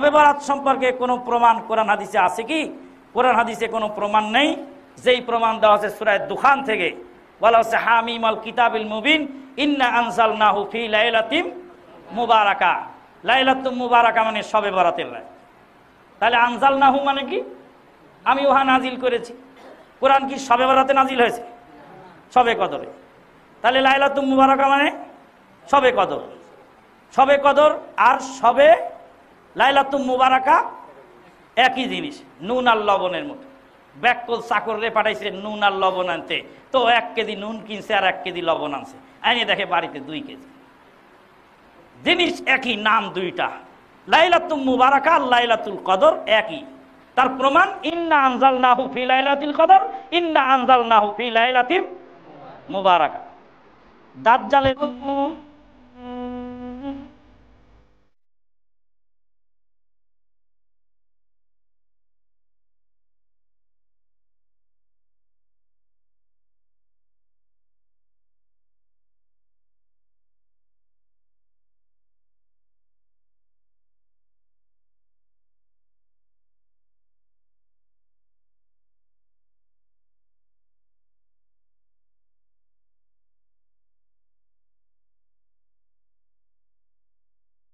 শবে বরাত সম্পর্কে কোনো প্রমাণ কোরআন হাদিসে আছে কি? কোরআন হাদিসে কোনো প্রমাণ নেই। যেই প্রমাণ দেওয়া হচ্ছে সূরা দুখান থেকে, বলা হচ্ছে হামিম আল কিতাবিল মুবিন ইন্না আনজালনাহু ফি লাইলাতিম মুবারাকা। লাইলাতুম মুবারাকা মানে শবে বরাতের রাত। তাহলে আনজালনাহু মানে কি? আমি উহা নাজিল করেছি। কোরআন কি শবে বরাতে নাজিল হয়েছে? শবে কদরে। তাহলে লাইলাতুম মুবারাকা মানে শবে কদর। শবে কদর আর শবে লাইলাতুম মুবারাকা একই জিনিস, নুন আর লবণের মতো। ব্যাককল চাকরে পাঠাইছে নুন আর লবণ আনতে, তো 1 কেজি নুন কিনছে আর 1 কেজি লবণ আনছে, আইনে দেখে বাড়িতে 2 কেজি। জিনিস একই, নাম দুইটা, লাইলাতুল মুবারাকা আর লাইলাতুল কদর একই। তার প্রমাণ ইন্না আনজালনাহু ফি লাইলাতিল কদর ইন্না আনজালনাহু ফি লাইলাতিল মুবারাকা। দাজ্জালের